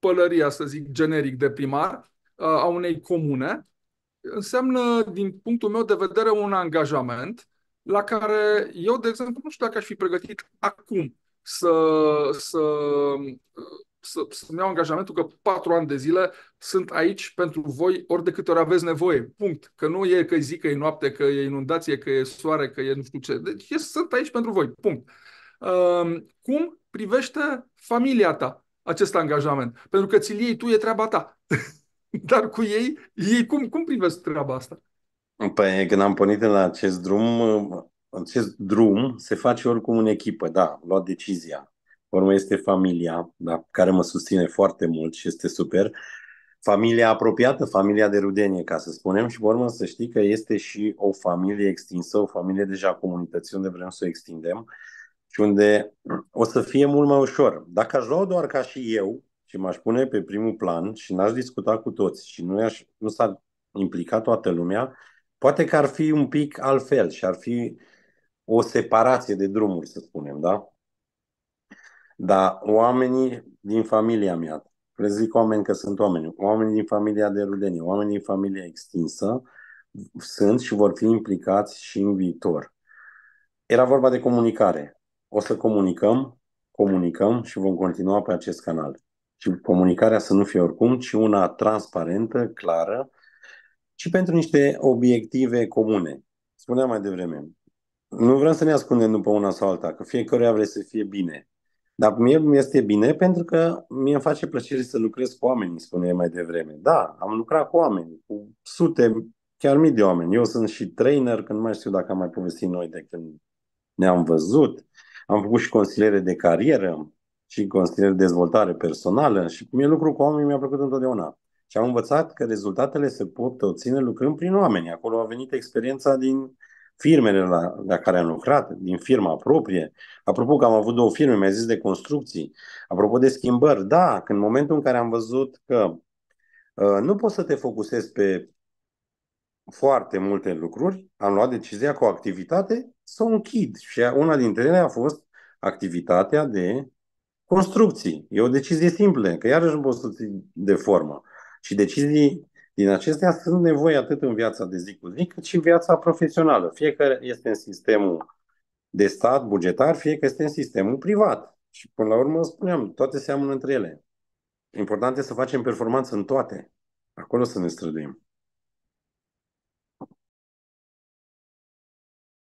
pălăria, să zic, generic de primar a unei comune, înseamnă, din punctul meu de vedere, un angajament la care eu, de exemplu, nu știu dacă aș fi pregătit acum să, să, să-mi iau angajamentul că 4 ani de zile sunt aici pentru voi ori de câte ori aveți nevoie. Punct. Că nu e că zi, că e noapte, că e inundație, că e soare, că e nu știu ce. Deci sunt aici pentru voi. Punct. Cum privește familia ta acest angajament? Pentru că ți-l iei tu, e treaba ta. Dar cu ei cum privesc treaba asta? Păi, când am pornit în acest drum se face oricum în echipă, da, am luat decizia. Urmă este familia, da, care mă susține foarte mult și este super. Familia apropiată, familia de rudenie, ca să spunem, și pe urmă să știi că este și o familie extinsă, o familie deja a comunității unde vrem să o extindem și unde o să fie mult mai ușor. Dacă aș lua doar ca și eu și m-aș pune pe primul plan și n-aș discuta cu toți și nu s-ar implica toată lumea, poate că ar fi un pic altfel și ar fi o separație de drumuri, să spunem, da? Dar oamenii din familia mea, le zic oameni că sunt oameni, oamenii din familia de rudenie, oamenii din familia extinsă, sunt și vor fi implicați și în viitor. Era vorba de comunicare. O să comunicăm și vom continua pe acest canal. Și comunicarea să nu fie oricum, ci una transparentă, clară și pentru niște obiective comune. Spuneam mai devreme, nu vrem să ne ascundem după una sau alta, că fiecăruia vrea să fie bine. Dar mie mi este bine pentru că mie îmi face plăcere să lucrez cu oamenii, spuneai mai devreme. Da, am lucrat cu oameni, cu sute, chiar mii de oameni. Eu sunt și trainer, când nu mai știu dacă am mai povestit noi de când ne-am văzut. Am făcut și consiliere de carieră și consiliere de dezvoltare personală și mie lucru cu oamenii mi-a plăcut întotdeauna. Și am învățat că rezultatele se pot obține lucrând prin oameni. Acolo a venit experiența din firmele la care am lucrat, din firma proprie. Apropo că am avut 2 firme, mi-a zis de construcții. Apropo de schimbări, da, când în momentul în care am văzut că nu poți să te focusezi pe foarte multe lucruri, am luat decizia cu o activitate să o închid. Și una dintre ele a fost activitatea de construcții. E o decizie simplă, că iarăși nu poți să ții de formă. Și decizii din acestea sunt nevoie atât în viața de zi cu zi, cât și în viața profesională. Fie că este în sistemul de stat, bugetar, fie că este în sistemul privat. Și până la urmă, spuneam, toate seamănă între ele. Important este să facem performanță în toate. Acolo să ne străduim.